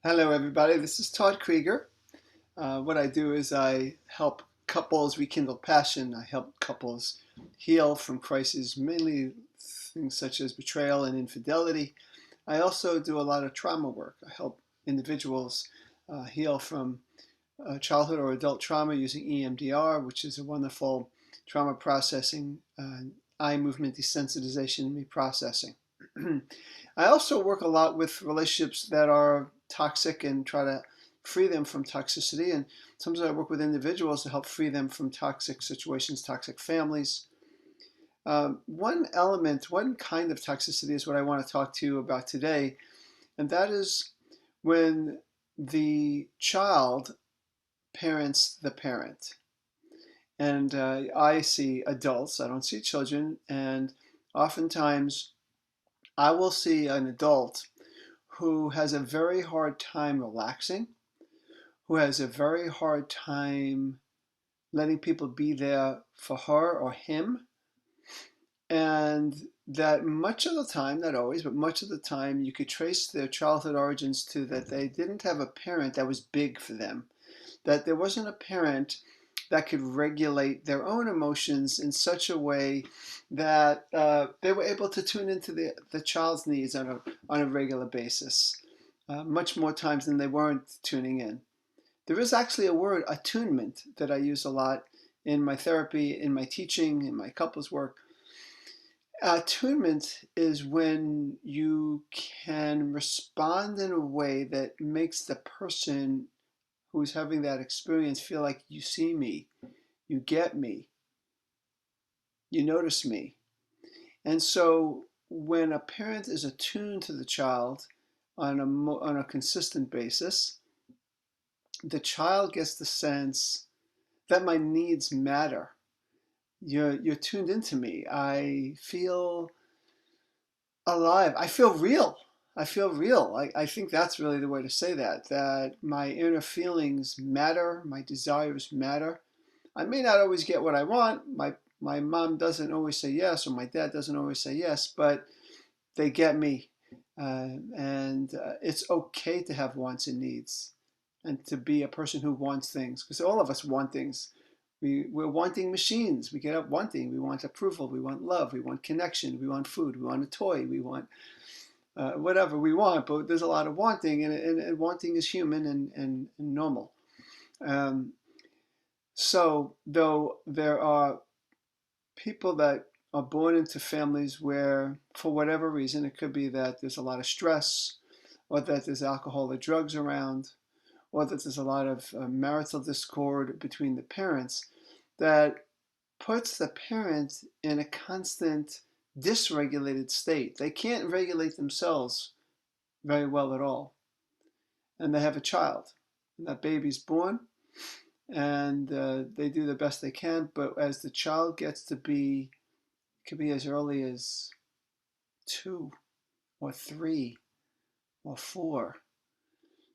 Hello, everybody. This is Todd Creager. What I do is I help couples rekindle passion. I help couples heal from crises, mainly things such as betrayal and infidelity. I also do a lot of trauma work. I help individuals heal from childhood or adult trauma using EMDR, which is a wonderful trauma processing, eye movement desensitization and reprocessing. I also work a lot with relationships that are toxic and try to free them from toxicity. And sometimes I work with individuals to help free them from toxic situations, toxic families. One kind of toxicity is what I want to talk to you about today, and that is when the child parents the parent. And I see adults, I don't see children, and oftentimes I will see an adult who has a very hard time relaxing, who has a very hard time letting people be there for her or him, and that much of the time, not always, but much of the time, you could trace their childhood origins to that they didn't have a parent that was big for them, that there wasn't a parent that could regulate their own emotions in such a way that they were able to tune into the child's needs on a regular basis, much more times than they weren't tuning in. There is actually a word, attunement, that I use a lot in my therapy, in my teaching, in my couples work. Attunement is when you can respond in a way that makes the person who's having that experience feel like you see me, you get me, you notice me. And so when a parent is attuned to the child on a consistent basis, the child gets the sense that my needs matter. You're tuned into me. I feel alive. I feel real. I feel real. I think that's really the way to say that, that my inner feelings matter, my desires matter. I may not always get what I want. My mom doesn't always say yes, or my dad doesn't always say yes, but they get me. And it's okay to have wants and needs and to be a person who wants things, because all of us want things. We're wanting machines. We get up wanting. We want approval. We want love. We want connection. We want food. We want a toy. We want whatever we want. But there's a lot of wanting, and wanting is human and normal. Um, so, though there are people that are born into families where, for whatever reason, it could be that there's a lot of stress, or that there's alcohol or drugs around, or that there's a lot of marital discord between the parents, that puts the parent in a constant dysregulated state. They can't regulate themselves very well at all. And they have a child. And that baby's born, and they do the best they can. But as the child gets to be, it could be as early as 2 or 3 or 4,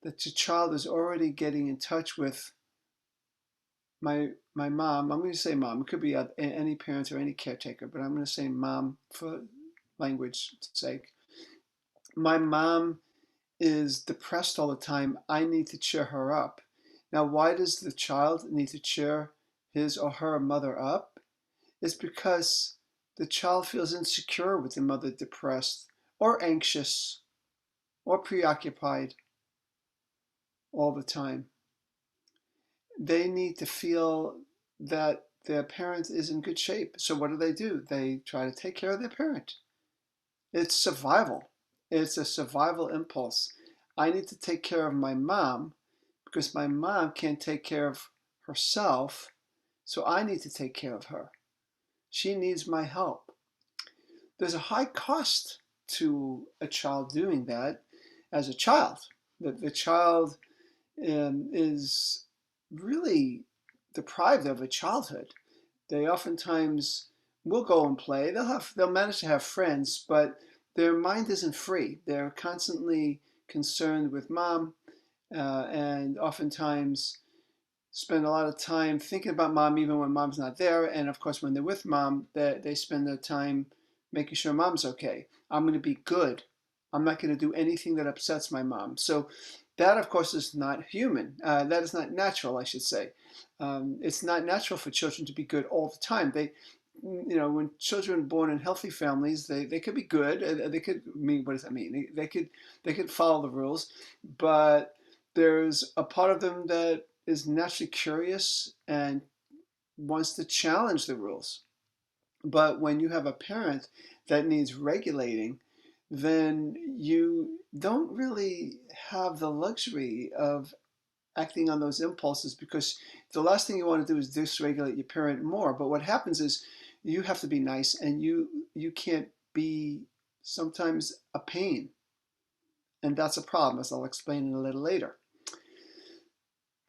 that the child is already getting in touch with my mom. I'm going to say mom. It could be any parent or any caretaker, but I'm going to say mom for language sake. My mom is depressed all the time. I need to cheer her up. Now, why does the child need to cheer his or her mother up? It's because the child feels insecure with the mother depressed or anxious or preoccupied all the time. They need to feel that their parent is in good shape. So what do? They try to take care of their parent. It's survival. It's a survival impulse. I need to take care of my mom because my mom can't take care of herself, so I need to take care of her. She needs my help. There's a high cost to a child doing that as a child. The child is really deprived of a childhood. They oftentimes will go and play. They'll manage to have friends, but their mind isn't free. They're constantly concerned with mom, and oftentimes spend a lot of time thinking about mom even when mom's not there. And of course, when they're with mom, they spend their time making sure mom's okay. I'm going to be good. I'm not going to do anything that upsets my mom. So That, of course, is not human. That is not natural, I should say. It's not natural for children to be good all the time. When children born in healthy families, they could be good. They could mean, what does that mean? They could follow the rules, but there's a part of them that is naturally curious and wants to challenge the rules. But when you have a parent that needs regulating, then you don't really have the luxury of acting on those impulses, because the last thing you want to do is dysregulate your parent more. But what happens is you have to be nice, and you can't be sometimes a pain. And that's a problem, as I'll explain in a little later.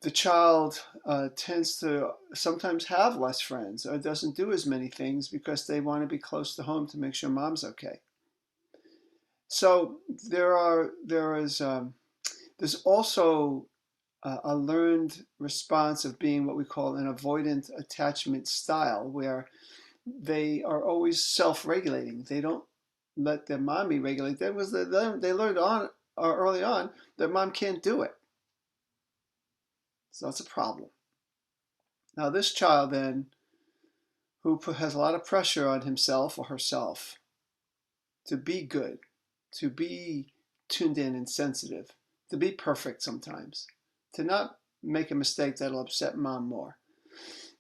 The child tends to sometimes have less friends or doesn't do as many things because they want to be close to home to make sure mom's okay. So there's also a learned response of being what we call an avoidant attachment style, where they are always self-regulating. They don't let their mommy regulate. They learned early on that mom can't do it. So that's a problem. Now this child then, who has a lot of pressure on himself or herself to be good, to be tuned in and sensitive, to be perfect sometimes, to not make a mistake that'll upset mom more,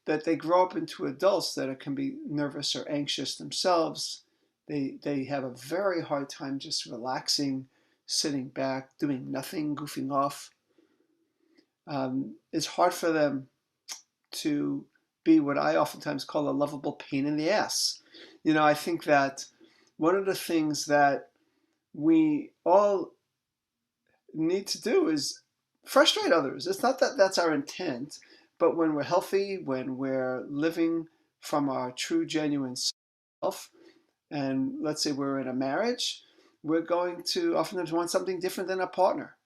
that they grow up into adults that can be nervous or anxious themselves. They have a very hard time just relaxing, sitting back, doing nothing, goofing off. It's hard for them to be what I oftentimes call a lovable pain in the ass. I think that one of the things that we all need to do is frustrate others. It's not that that's our intent, but when we're healthy, when we're living from our true, genuine self, and let's say we're in a marriage, we're going to oftentimes want something different than a partner.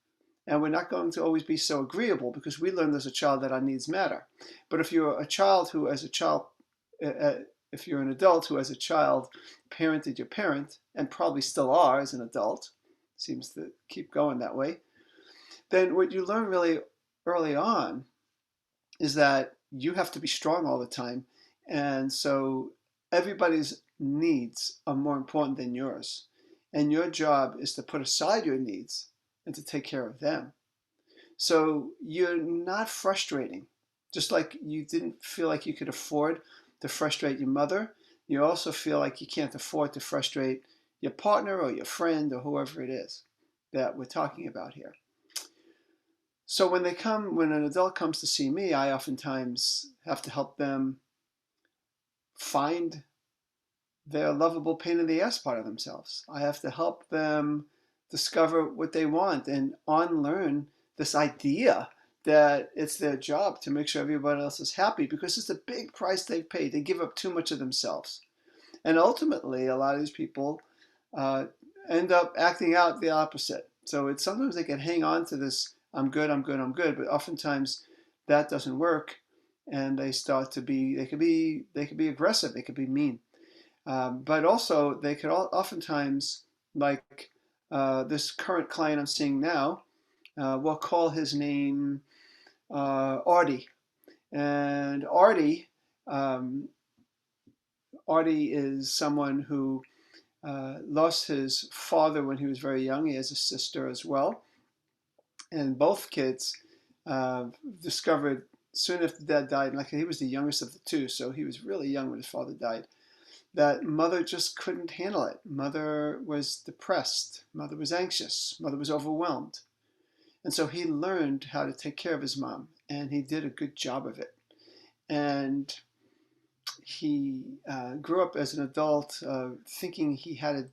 And we're not going to always be so agreeable, because we learned as a child that our needs matter. But if you're a child who, as a child, if you're an adult who, as a child, parented your parent, and probably still are as an adult, seems to keep going that way, then what you learn really early on is that you have to be strong all the time. And so everybody's needs are more important than yours. And your job is to put aside your needs and to take care of them. So you're not frustrating. Just like you didn't feel like you could afford to frustrate your mother, you also feel like you can't afford to frustrate your partner or your friend or whoever it is that we're talking about here. So when an adult comes to see me, I oftentimes have to help them find their lovable pain in the ass part of themselves. I have to help them discover what they want and unlearn this idea that it's their job to make sure everybody else is happy, because it's a big price they've paid. They give up too much of themselves. And ultimately, a lot of these people end up acting out the opposite. So it's sometimes they can hang on to this, I'm good, I'm good, I'm good, but oftentimes that doesn't work, and they start to be, they could be aggressive, they could be mean. But also they could oftentimes, like this current client I'm seeing now, we'll call his name Artie. And Artie is someone who lost his father when he was very young. He has a sister as well. And both kids discovered soon after dad died, like he was the youngest of the two, so he was really young when his father died, that mother just couldn't handle it. Mother was depressed. Mother was anxious. Mother was overwhelmed. And so he learned how to take care of his mom, and he did a good job of it. And he grew up as an adult thinking he had to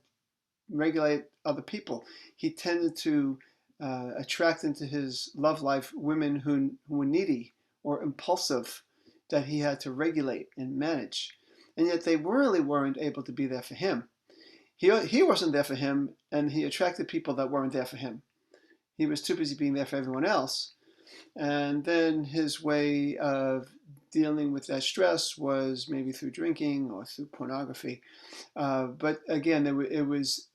regulate other people. He tended to attract into his love life women who were needy or impulsive, that he had to regulate and manage. And yet they really weren't able to be there for him. He wasn't there for him, and he attracted people that weren't there for him. He was too busy being there for everyone else. And then his way of dealing with that stress was maybe through drinking or through pornography. But again, it was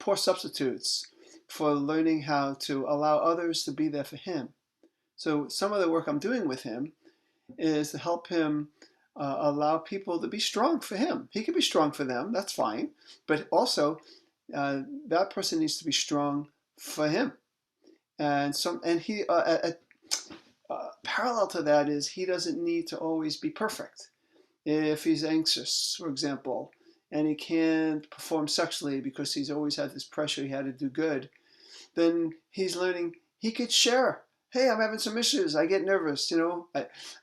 poor substitutes for learning how to allow others to be there for him. So some of the work I'm doing with him is to help him allow people to be strong for him. He can be strong for them, that's fine, but also that person needs to be strong for him. And he parallel to that is he doesn't need to always be perfect. If he's anxious, for example, and he can't perform sexually because he's always had this pressure he had to do good, then he's learning he could share. Hey, I'm having some issues. I get nervous.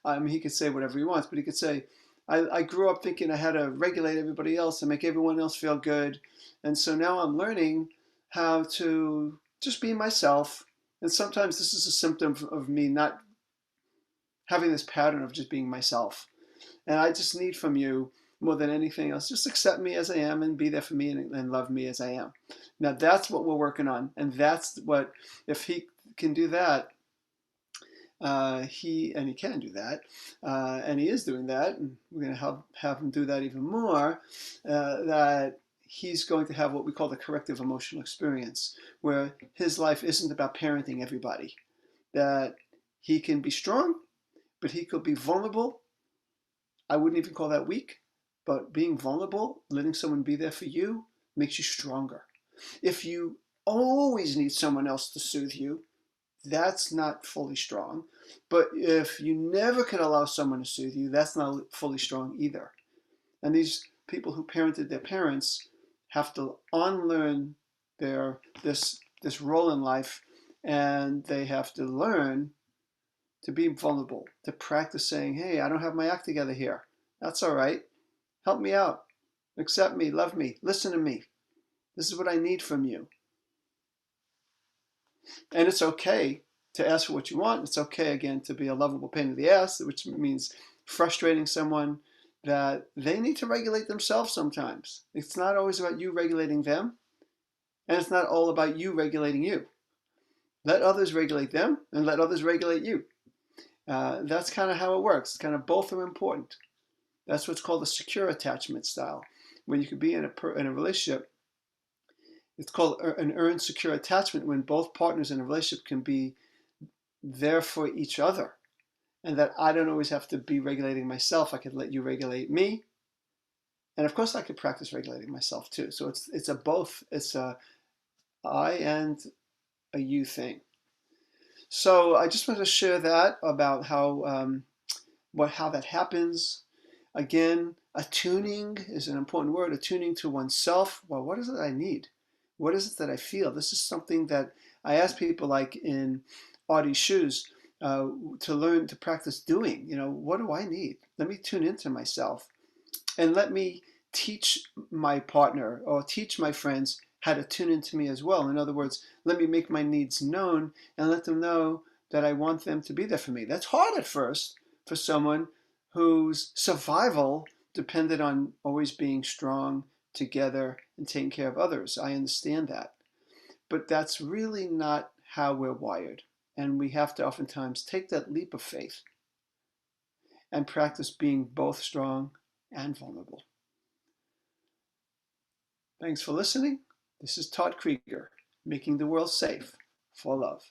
I mean, he could say whatever he wants, but he could say, I grew up thinking I had to regulate everybody else and make everyone else feel good. And so now I'm learning how to just be myself. And sometimes this is a symptom of me not having this pattern of just being myself. And I just need from you, more than anything else, just accept me as I am and be there for me and love me as I am. Now that's what we're working on. And that's what, if he can do that, he can do that, and he is doing that, and we're going to have him do that even more, that he's going to have what we call the corrective emotional experience, where his life isn't about parenting everybody, that he can be strong, but he could be vulnerable. I wouldn't even call that weak, but being vulnerable, letting someone be there for you, makes you stronger. If you always need someone else to soothe you, that's not fully strong. But if you never can allow someone to soothe you, that's not fully strong either. And these people who parented their parents have to unlearn this role in life, and they have to learn to be vulnerable, to practice saying, hey, I don't have my act together here. That's all right. Help me out. Accept me, love me, listen to me. This is what I need from you. And it's okay to ask for what you want. It's okay, again, to be a lovable pain in the ass, which means frustrating someone, that they need to regulate themselves sometimes. It's not always about you regulating them, and it's not all about you regulating you. Let others regulate them, and let others regulate you. That's kind of how it works. Kind of both are important. That's what's called a secure attachment style. When you could be in a relationship, it's called an earned secure attachment, when both partners in a relationship can be there for each other, and that I don't always have to be regulating myself. I could let you regulate me, and of course I could practice regulating myself too. So it's a both. It's a I and a you thing. So I just wanted to share that about how that happens. Again, attuning is an important word. Attuning to oneself. Well, what is it I need? What is it that I feel? This is something that I ask people, like in Artie's shoes, to learn to practice doing. What do I need? Let me tune into myself, and let me teach my partner or teach my friends how to tune into me as well. In other words, let me make my needs known and let them know that I want them to be there for me. That's hard at first for someone whose survival depended on always being strong together and taking care of others. I understand that. But that's really not how we're wired. And we have to oftentimes take that leap of faith and practice being both strong and vulnerable. Thanks for listening. This is Todd Creager, making the world safe for love.